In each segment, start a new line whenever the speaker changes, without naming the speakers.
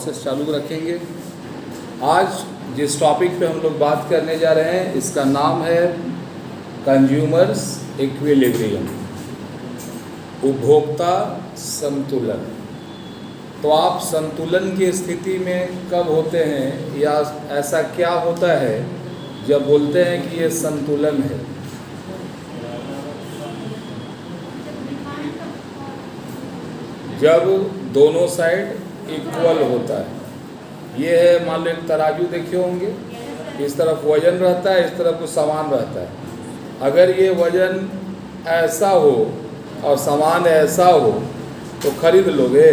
Process चालू रखेंगे। आज जिस टॉपिक पे हम लोग बात करने जा रहे हैं इसका नाम है कंज्यूमर्स इक्विलिब्रियम, उपभोक्ता संतुलन। तो आप संतुलन की स्थिति में कब होते हैं या ऐसा क्या होता है जब बोलते हैं कि ये संतुलन है? जब दोनों साइड इक्वल होता है। ये है, मान लो एक तराजू देखे होंगे, इस तरफ वजन रहता है, इस तरफ कुछ सामान रहता है। अगर ये वजन ऐसा हो और सामान ऐसा हो तो खरीद लोगे?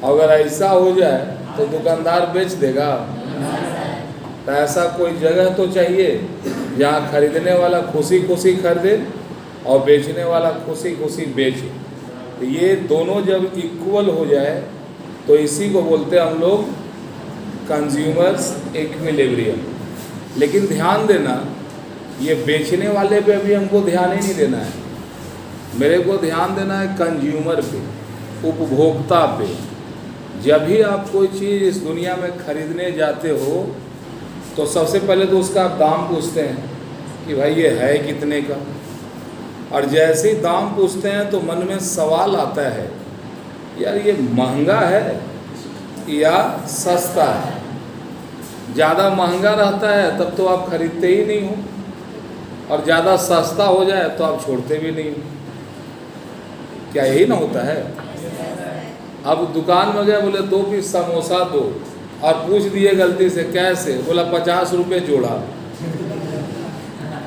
अगर ऐसा हो जाए तो दुकानदार बेच देगा? तो ऐसा कोई जगह तो चाहिए जहाँ खरीदने वाला खुशी खुशी खरीदे और बेचने वाला खुशी खुशी बेचे। तो ये दोनों जब इक्वल हो जाए तो इसी को बोलते हैं हम लोग कंज्यूमर्स इक्विलिब्रियम। लेकिन ध्यान देना, ये बेचने वाले पे भी हमको ध्यान ही नहीं देना है, मेरे को ध्यान देना है कंज्यूमर पे, उपभोक्ता पे। जब भी आप कोई चीज़ इस दुनिया में खरीदने जाते हो तो सबसे पहले तो उसका आप दाम पूछते हैं कि भाई ये है कितने का। और जैसे ही दाम पूछते हैं तो मन में सवाल आता है, यार ये महंगा है या सस्ता है? ज़्यादा महंगा रहता है तब तो आप खरीदते ही नहीं हो, और ज़्यादा सस्ता हो जाए तो आप छोड़ते भी नहीं हो। क्या यही ना होता है? अब दुकान में गए, बोले 2 पीस समोसा दो, और पूछ दिए गलती से कैसे, बोला 50 रुपये जोड़ा।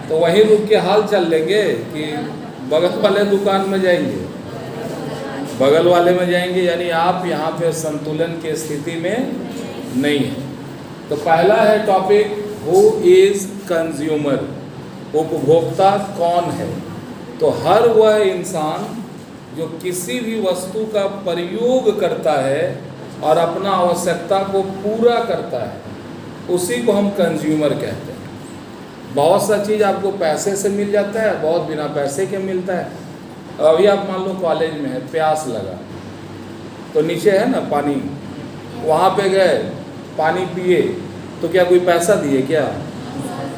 तो वहीं रुक के हाल चल लेंगे कि बगल वाले दुकान में जाएंगे? बगल वाले में जाएंगे। यानी आप यहाँ पे संतुलन की स्थिति में नहीं है। तो पहला है टॉपिक, हु इज़ कंज्यूमर, उपभोक्ता कौन है? तो हर वह इंसान जो किसी भी वस्तु का प्रयोग करता है और अपना आवश्यकता को पूरा करता है, उसी को हम कंज्यूमर कहते हैं। बहुत सा चीज़ आपको पैसे से मिल जाता है, बहुत बिना पैसे के मिलता है। अभी आप मान लो कॉलेज में है, प्यास लगा तो नीचे है ना पानी, वहाँ पे गए पानी पिए, तो क्या कोई पैसा दिए क्या?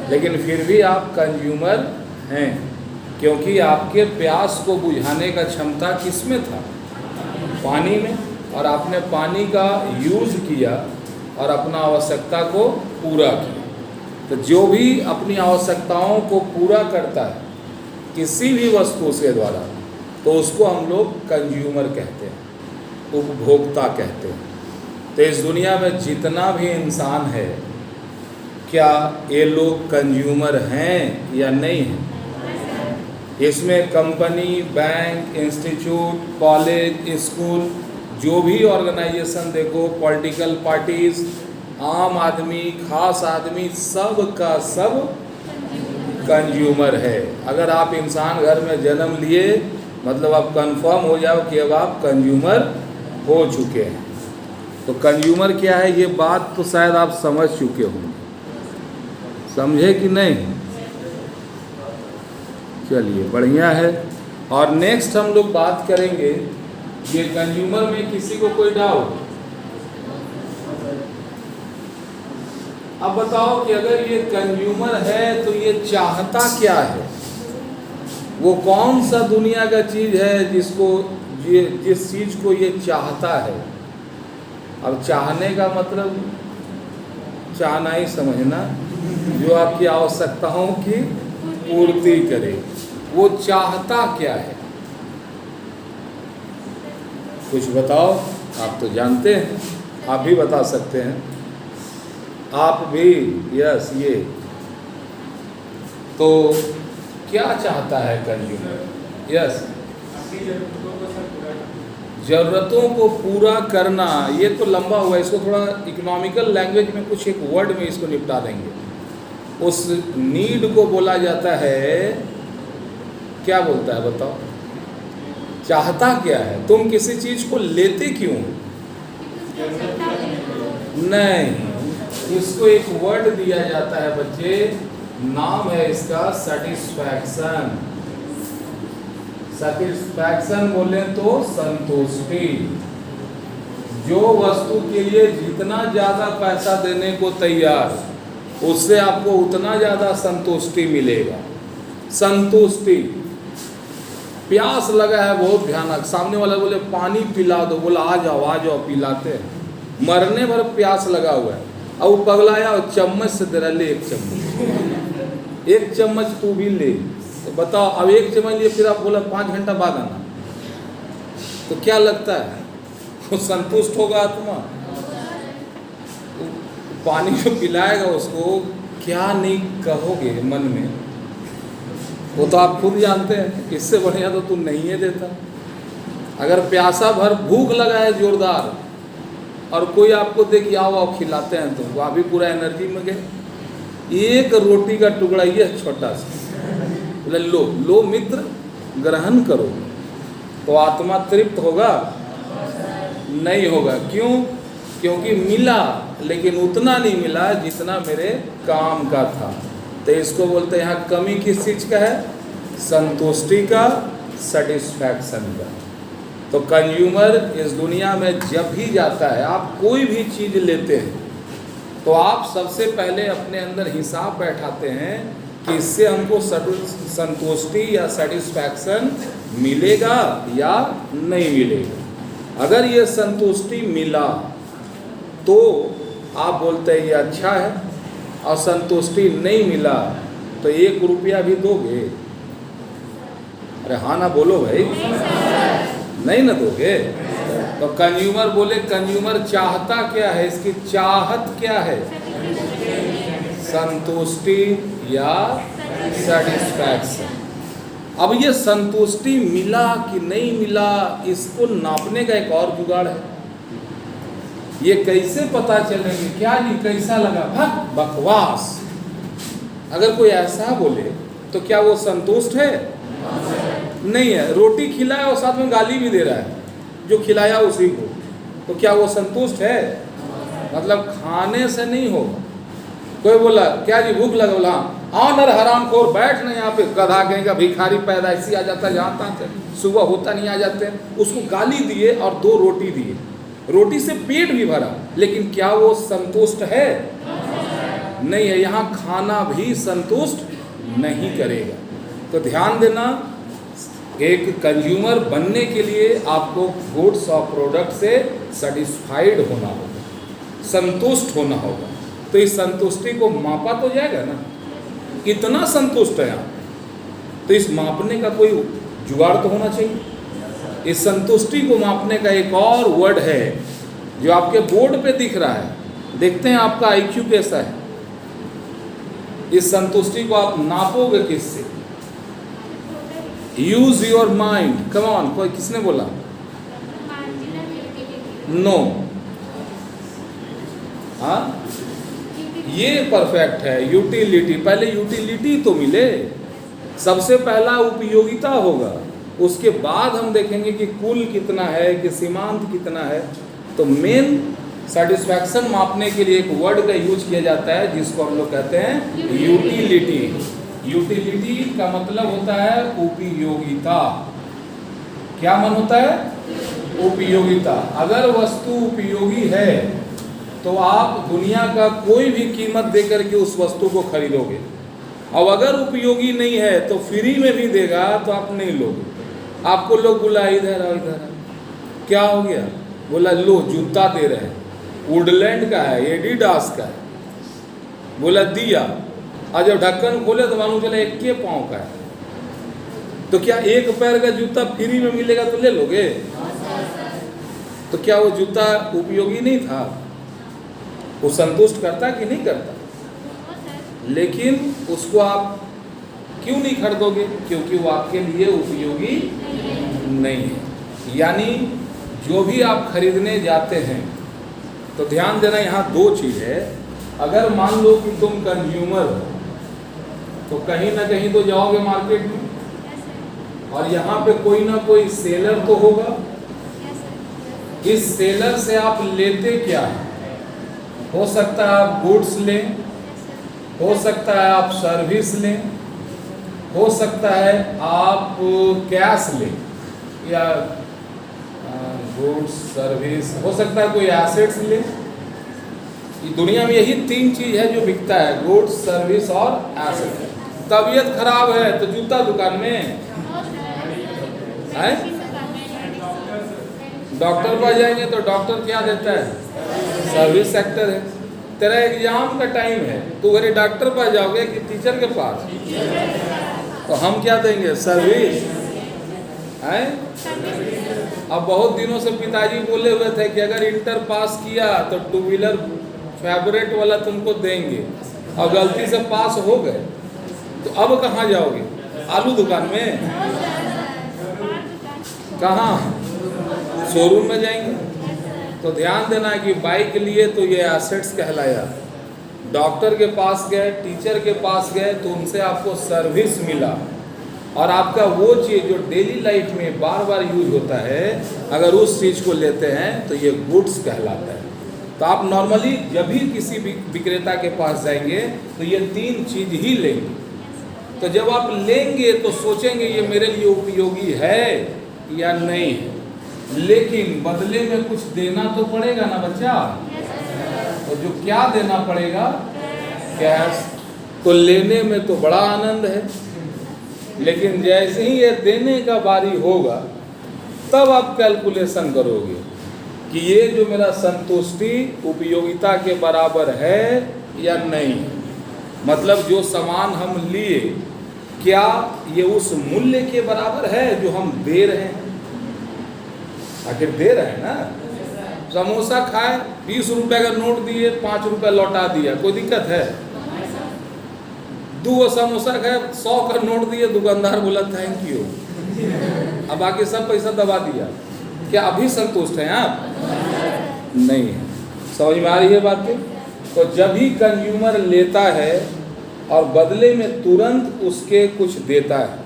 लेकिन फिर भी आप कंज्यूमर हैं, क्योंकि आपके प्यास को बुझाने का क्षमता किस में था? पानी में। और आपने पानी का यूज़ किया और अपना आवश्यकता को पूरा किया। तो जो भी अपनी आवश्यकताओं को पूरा करता है किसी भी वस्तु के द्वारा, तो उसको हम लोग कंज्यूमर कहते हैं, उपभोक्ता कहते हैं। तो इस दुनिया में जितना भी इंसान है, क्या ये लोग कंज्यूमर हैं या नहीं हैं? इसमें company, bank, institute, college, school, जो भी ऑर्गेनाइजेशन देखो, पॉलिटिकल पार्टीज, आम आदमी, खास आदमी, सब का सब कंज्यूमर है। अगर आप इंसान घर में जन्म लिए, मतलब आप कंफर्म हो जाओ कि अब आप कंज्यूमर हो चुके हैं। तो कंज्यूमर क्या है, ये बात तो शायद आप समझ चुके होंगे। समझे कि नहीं? चलिए, बढ़िया है। और नेक्स्ट हम लोग बात करेंगे, ये कंज्यूमर में किसी को कोई डाउट? अब बताओ कि अगर ये कंज्यूमर है तो ये चाहता क्या है? वो कौन सा दुनिया का चीज़ है जिस चीज़ को ये चाहता है? अब चाहने का मतलब चाहना ही समझना, जो आपकी आवश्यकताओं की पूर्ति करे। वो चाहता क्या है? कुछ बताओ, आप तो जानते हैं, आप भी बता सकते हैं। आप भी, यस, ये तो क्या चाहता है कंज्यूमर? यस, ज़रूरतों को पूरा करना। ये तो लंबा हुआ, इसको थोड़ा इकोनॉमिकल लैंग्वेज में कुछ एक वर्ड में इसको निपटा देंगे। उस नीड को बोला जाता है, क्या बोलता है बताओ? चाहता क्या है? तुम किसी चीज़ को लेते क्यों? नहीं, इसको एक वर्ड दिया जाता है बच्चे, नाम है इसका सेटिस्फैक्शन। सेटिस्फैक्शन बोले तो संतुष्टि। जो वस्तु के लिए जितना ज़्यादा पैसा देने को तैयार, उससे आपको उतना ज़्यादा संतुष्टि मिलेगा। संतुष्टि। प्यास लगा है बहुत भयानक, सामने वाला बोले पानी पिला दो, बोला आ जाओ पिलाते हैं। मरने भर प्यास लगा हुआ है, और वो पगलाया और चम्मच से दे रहा, ले एक चम्मच तू भी ले। तो बताओ, अब एक चम्मच लिए, फिर आप बोला 5 घंटा बाद आना, तो क्या लगता है वो संतुष्ट होगा आत्मा? पानी जो पिलाएगा उसको क्या नहीं कहोगे मन में, वो तो आप खुद जानते हैं। इससे बढ़िया तो तुम नहीं है देता। अगर प्यासा भर भूख लगा है जोरदार, और कोई आपको देख आओ खिलाते हैं, तो वहाँ भी पूरा एनर्जी में गए। एक रोटी का टुकड़ा ये छोटा सा, बोले लो मित्र, ग्रहण करो, तो आत्मा तृप्त होगा? नहीं होगा। क्यों? क्योंकि मिला, लेकिन उतना नहीं मिला जितना मेरे काम का था। तो इसको बोलते हैं यहाँ कमी किस चीज़ का है? संतुष्टि का, सेटिस्फैक्शन का। तो कंज्यूमर इस दुनिया में जब भी जाता है, आप कोई भी चीज़ लेते हैं, तो आप सबसे पहले अपने अंदर हिसाब बैठाते हैं कि इससे हमको संतुष्टि या सेटिस्फैक्शन मिलेगा या नहीं मिलेगा। अगर ये संतुष्टि मिला तो आप बोलते हैं ये अच्छा है, और संतुष्टि नहीं मिला तो 1 रुपया भी दोगे? अरे हाँ ना बोलो भाई, नहीं ना दोगे? तो कंज्यूमर बोले, कंज्यूमर चाहता क्या है? इसकी चाहत क्या है? संतुष्टि या सेटिस्फैक्शन। अब ये संतुष्टि मिला कि नहीं मिला, इसको नापने का एक और जुगाड़ है। ये कैसे पता चलेंगे? क्या जी कैसा लगा? भक बकवास। अगर कोई ऐसा बोले तो क्या वो संतुष्ट है? नहीं है। रोटी खिलाया और साथ में गाली भी दे रहा है जो खिलाया उसी को, तो क्या वो संतुष्ट है? मतलब खाने से नहीं होगा। कोई बोला क्या जी भूख लगा, बोला हाँ नर हराम खोर, बैठ ना यहाँ पे, गधा कहीं का भिखारी पैदा ऐसी आ जाता है, जहाँ तक सुबह होता नहीं आ जाते हैं। उसको गाली दिए और 2 रोटी दिए, रोटी से पेट भी भरा, लेकिन क्या वो संतुष्ट है? नहीं है। यहाँ खाना भी संतुष्ट नहीं करेगा। तो ध्यान देना, एक कंज्यूमर बनने के लिए आपको गुड्स और प्रोडक्ट से सेटिस्फाइड होना होगा, संतुष्ट होना होगा। तो इस संतुष्टि को मापा तो जाएगा ना, कितना संतुष्ट है आप, तो इस मापने का कोई जुगाड़ तो होना चाहिए। इस संतुष्टि को मापने का एक और वर्ड है जो आपके बोर्ड पे दिख रहा है। देखते हैं आपका आईक्यू कैसा है। इस संतुष्टि को आप नापोगे किससे? Use your mind. Come on, कोई किसने बोला? नो। हाँ, ये परफेक्ट है। यूटिलिटी। पहले यूटिलिटी तो मिले, सबसे पहला उपयोगिता होगा, उसके बाद हम देखेंगे कि कुल कितना है, कि सीमांत कितना है। तो मेन सेटिस्फैक्शन मापने के लिए एक वर्ड का यूज किया जाता है जिसको हम लोग कहते हैं यूटिलिटी। यूटिलिटी का मतलब होता है उपयोगिता। क्या मन होता है? उपयोगिता। अगर वस्तु उपयोगी है तो आप दुनिया का कोई भी कीमत देकर के उस वस्तु को खरीदोगे, और अगर उपयोगी नहीं है तो फ्री में भी देगा तो आप नहीं लोगे। आपको लोग बोला इधर आओ इधर आओ, क्या हो गया? बोला लो जूता दे रहे हैं, वुडलैंड का है, एडिडास का है। बोला दिया, और जब ढक्कन खोले तो मालूम चला 1 पाँव का है। तो क्या 1 पैर का जूता फ्री में मिलेगा तो ले लोगे? तो क्या वो जूता उपयोगी नहीं था? वो संतुष्ट करता कि नहीं करता? लेकिन उसको आप क्यों नहीं खरीदोगे? क्योंकि वो आपके लिए उपयोगी नहीं है। यानी जो भी आप खरीदने जाते हैं, तो ध्यान देना, यहाँ 2 चीज़ है। अगर मान लो कि तुम कंज्यूमर हो तो कहीं ना कहीं तो जाओगे मार्केट में, और यहाँ पे कोई ना कोई सेलर तो होगा। इस सेलर से आप लेते क्या है? हो सकता है आप गुड्स लें, हो सकता है आप सर्विस लें, हो सकता है आप कैश लें, या गुड्स सर्विस, हो सकता है कोई एसेट्स ले। ये दुनिया में यही 3 चीज है जो बिकता है, गुड्स सर्विस और एसेट। तबीयत खराब है तो जूता दुकान में है, डॉक्टर पास जाएंगे तो डॉक्टर क्या देता है, सर्विस सेक्टर है। तेरा एग्जाम का टाइम है, तू अरे डॉक्टर पास जाओगे कि टीचर के पास, तो हम क्या देंगे, सर्विस है। अब बहुत दिनों से पिताजी बोले हुए थे कि अगर इंटर पास किया तो 2 व्हीलर फेवरेट वाला तुमको देंगे, और गलती से पास हो गए तो अब कहाँ जाओगे, आलू दुकान में, कहाँ, शोरूम में जाएंगे। तो ध्यान देना कि बाइक लिए तो ये एसेट्स कहलाया, डॉक्टर के पास गए, टीचर के पास गए तो उनसे आपको सर्विस मिला, और आपका वो चीज़ जो डेली लाइफ में बार बार यूज होता है, अगर उस चीज़ को लेते हैं तो ये गुड्स कहलाता है। तो आप नॉर्मली जब भी किसी विक्रेता के पास जाएंगे तो ये 3 चीज़ ही लेंगे। तो जब आप लेंगे तो सोचेंगे ये मेरे लिए उपयोगी है या नहीं है, लेकिन बदले में कुछ देना तो पड़ेगा ना बच्चा। तो जो क्या देना पड़ेगा, कैश। तो लेने में तो बड़ा आनंद है, लेकिन जैसे ही ये देने का बारी होगा तब आप कैलकुलेशन करोगे कि ये जो मेरा संतुष्टि उपयोगिता के बराबर है या नहीं। मतलब जो सामान हम लिए क्या ये उस मूल्य के बराबर है जो हम दे रहे हैं। आखिर दे रहे हैं ना, समोसा खाए 20 रुपए का नोट दिए, 5 रुपए लौटा दिया, कोई दिक्कत है। 2 समोसा खाए 100 का नोट दिए, दुकानदार बोला थैंक यू, अब बाकी सब पैसा दबा दिया। क्या अभी संतुष्ट हैं आप? नहीं है। समझ में आ रही है बात की? तो जब भी कंज्यूमर लेता है और बदले में तुरंत उसके कुछ देता है,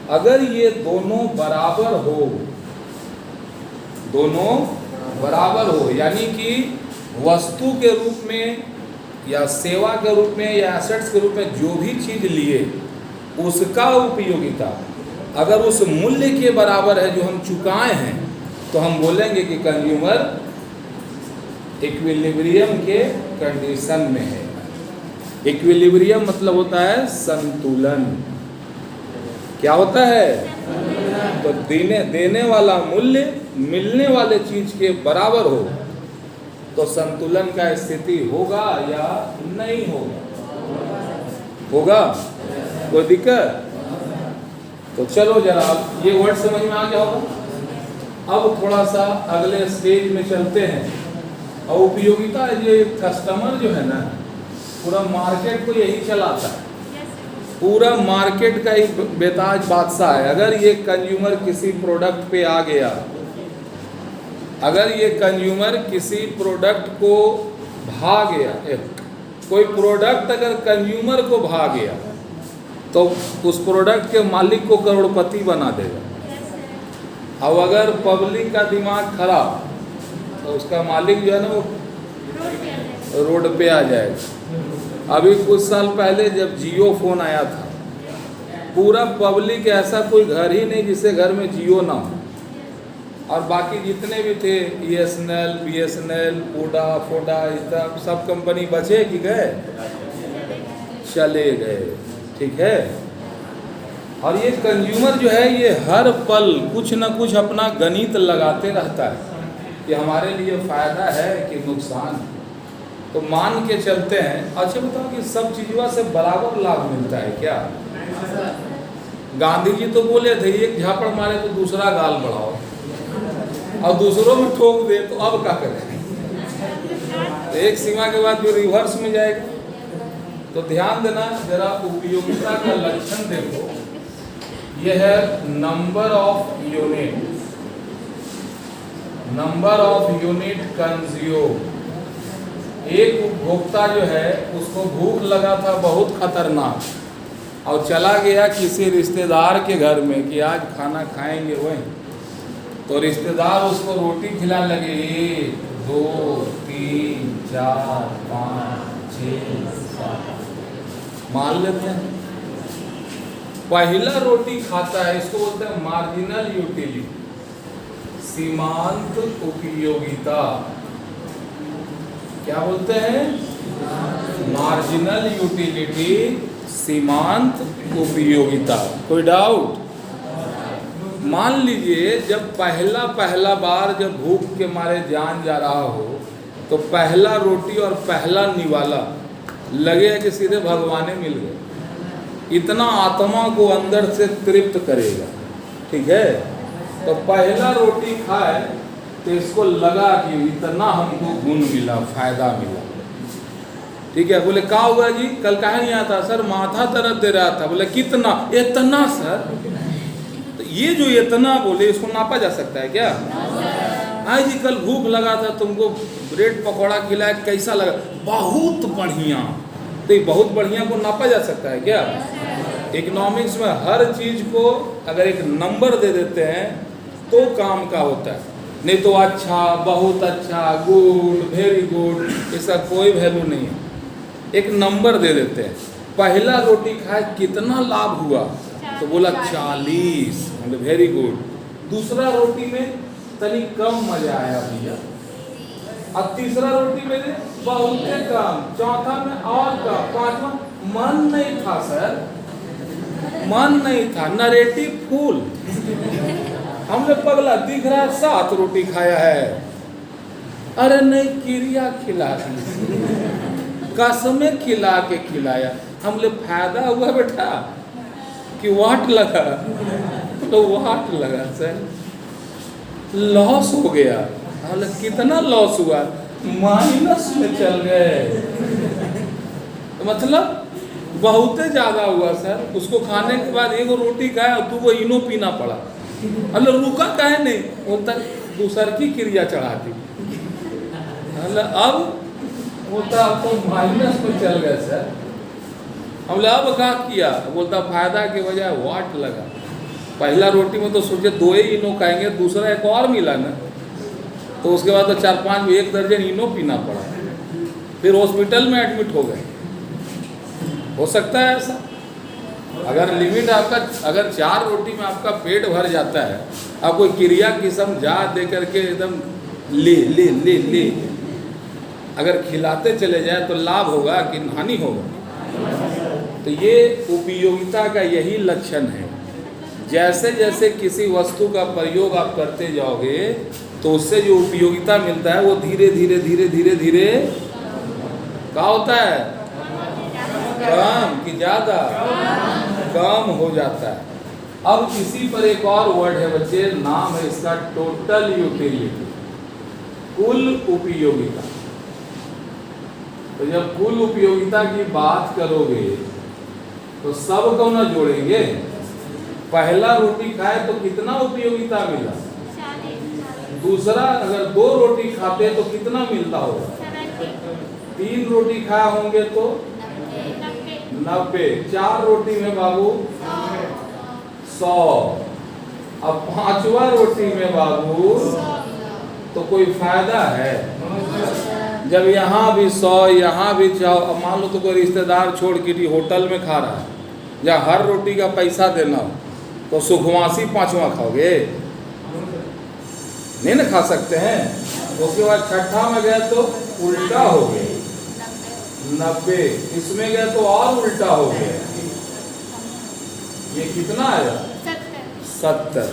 अगर ये दोनों बराबर हो, दोनों बराबर हो, यानी कि वस्तु के रूप में या सेवा के रूप में या एसेट्स के रूप में जो भी चीज़ लिए उसका उपयोगिता अगर उस मूल्य के बराबर है जो हम चुकाए हैं, तो हम बोलेंगे कि कंज्यूमर इक्विलिब्रियम के कंडीशन में है। इक्विलिब्रियम मतलब होता है संतुलन। क्या होता है? तो देने वाला मूल्य मिलने वाले चीज के बराबर हो तो संतुलन का स्थिति होगा या नहीं होगा? होगा। कोई दिक्कत? तो चलो जरा ये वर्ड समझ में आ गया होगा। अब थोड़ा सा अगले स्टेज में चलते हैं। और उपयोगिता ये कस्टमर जो है ना, पूरा मार्केट को यही चलाता है, पूरा मार्केट का एक बेताज बादशाह है। अगर ये कंज्यूमर किसी प्रोडक्ट पे आ गया, अगर ये कंज्यूमर किसी प्रोडक्ट को भा गया, कोई प्रोडक्ट अगर कंज्यूमर को भा गया तो उस प्रोडक्ट के मालिक को करोड़पति बना देगा। अब अगर पब्लिक का दिमाग खराब तो उसका मालिक जो है ना वो रोड पे आ जाएगा। अभी कुछ साल पहले जब जियो फोन आया था, पूरा पब्लिक ऐसा कोई घर ही नहीं जिसके घर में जियो ना हो, और बाकी जितने भी थे ESNL, BSNL, फोडा सब कंपनी बचे कि गए? चले गए। ठीक है। और ये कंज्यूमर जो है ये हर पल कुछ ना कुछ अपना गणित लगाते रहता है कि हमारे लिए फ़ायदा है कि नुकसान। तो मान के चलते हैं। अच्छा बताओ कि सब चीज़ों से बराबर लाभ मिलता है क्या? गांधी जी तो बोले थे एक झापड़ मारे तो दूसरा गाल बढ़ाओ, और दूसरों में ठोक दे तो अब क्या करें? तो एक सीमा के बाद फिर रिवर्स में जाएगा। तो ध्यान देना जरा, उपयोगिता का लक्षण देखो। यह है number of unit, number of unit consume. एक उपभोक्ता जो है उसको भूख लगा था बहुत खतरनाक, और चला गया किसी रिश्तेदार के घर में कि आज खाना खाएंगे वहीं। तो रिश्तेदार उसको रोटी खिलाने लगे, 1 2 3 4 5 6 7, मान लेते हैं। पहला रोटी खाता है, इसको बोलते हैं मार्जिनल यूटिलिटी, सीमांत उपयोगिता। क्या बोलते हैं? मार्जिनल यूटिलिटी, सीमांत उपयोगिता। कोई डाउट? मान लीजिए जब पहला बार जब भूख के मारे जान जा रहा हो तो पहला रोटी और पहला निवाला लगे कि सीधे भगवान मिल गए, इतना आत्मा को अंदर से तृप्त करेगा। ठीक है, तो पहला रोटी खाए तो इसको लगा कि इतना हमको गुण मिला, फायदा मिला। ठीक है, बोले क्या हुआ जी, कल काहे नहीं आता? सर माथा दर्द दे रहा था। बोले कितना? इतना सर। तो ये जो इतना बोले इसको नापा जा सकता है क्या? हाँ जी, कल भूख लगा था, तुमको ब्रेड पकौड़ा खिलाया, कैसा लगा? बहुत बढ़िया। तो ये बहुत बढ़िया को नापा जा सकता है क्या? इकोनॉमिक्स में हर चीज को अगर एक नंबर दे देते हैं तो काम का होता है, नहीं तो अच्छा, बहुत अच्छा, गुड, वेरी गुड, इसका कोई वैल्यू नहीं है। एक नंबर दे देते हैं। पहला रोटी खाए कितना लाभ हुआ? तो बोला 40, मतलब वेरी गुड। दूसरा रोटी में तनी कम मजा आया भैया, अब तीसरा रोटी में बहुत कम, चौथा में और कम, पांचवा मन नहीं था सर, मन नहीं था, नरेटिव फूल। हमने पगला दिख रहा 7 रोटी खाया है, अरे नहीं क्रिया खिला दी, कसमें खिला के खिलाया। हमने फायदा हुआ बेटा कि वाट लगा? तो वाट लगा सर, लॉस हो गया। हमने कितना लॉस हुआ? माइनस में चल गए, तो मतलब बहुत ज़्यादा हुआ सर। उसको खाने के बाद एक रोटी खाया और 2 इनो पीना पड़ा। मतलब रुका काहे नहीं, वो तक दूसर की क्रिया चढ़ाती। मतलब अब बोलता अब तो माइनस में चल गए सर। हमने अब क्या किया? बोलता फायदा के बजाय वाट लगा। पहला रोटी में तो सोचे 2 ही इनो खाएंगे, दूसरा एक और मिला ना, तो उसके बाद तो 4-5 1 दर्जन इनो पीना पड़ा, फिर हॉस्पिटल में एडमिट हो गए। हो सकता है ऐसा? अगर लिमिट आपका, अगर 4 रोटी में आपका पेट भर जाता है, आप कोई क्रिया किस्म जा दे करके एकदम ले ले ले ले अगर खिलाते चले जाए तो लाभ होगा कि हानि होगा? तो ये उपयोगिता का यही लक्षण है। जैसे जैसे किसी वस्तु का प्रयोग आप करते जाओगे तो उससे जो उपयोगिता मिलता है वो धीरे धीरे धीरे धीरे धीरे क्या होता है? कम कि ज़्यादा? कम हो जाता है। अब इसी पर एक और वर्ड है बच्चे, नाम है इसका टोटल यूटिलिटी, कुल उपयोगिता। तो जब कुल उपयोगिता की बात करोगे तो सब को ना जोड़ेंगे। पहला रोटी खाए तो कितना उपयोगिता मिला? दूसरा अगर 2 रोटी खाते तो कितना मिलता होगा? 3 रोटी खाए होंगे तो 90, 4 रोटी में बाबू 100, अब 5वां रोटी में बाबू तो कोई फायदा है? जब यहाँ भी 100, यहाँ भी 100, अब मान लो तो कोई रिश्तेदार छोड़ के होटल में खा रहा है, या हर रोटी का पैसा देना हो तो सुखवासी 5वां खाओगे? नहीं ना खा सकते हैं। उसके बाद 6ठा में गए तो उल्टा हो गए 90, इसमें गए तो और उल्टा हो गया। ये कितना आया? 70।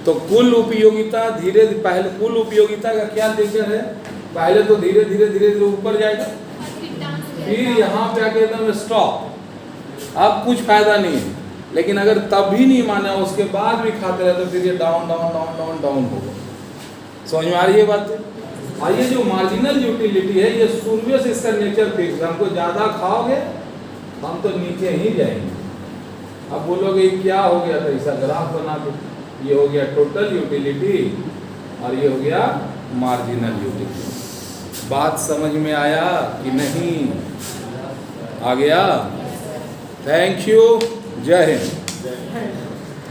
तो कुल उपयोगिता धीरे पहले कुल उपयोगिता का क्या नेचर है? पहले तो धीरे धीरे धीरे धीरे ऊपर जाएगा, फिर यहाँ पे आके एकदम स्टॉप, अब कुछ फायदा नहीं है। लेकिन अगर तब भी नहीं माना उसके बाद भी खाते रहे तो फिर ये down down down down down होगा। समझ में आ रही है बात? और ये जो मार्जिनल यूटिलिटी है ये शुरू से इसका नेचर फिक्स है। हमको ज़्यादा खाओगे हम तो नीचे ही जाएंगे। अब बोलोगे क्या हो गया था, ऐसा ग्राफ बना दो। ये हो गया टोटल यूटिलिटी और ये हो गया मार्जिनल यूटिलिटी। बात समझ में आया कि नहीं? आ गया? थैंक यू, जय हिंद।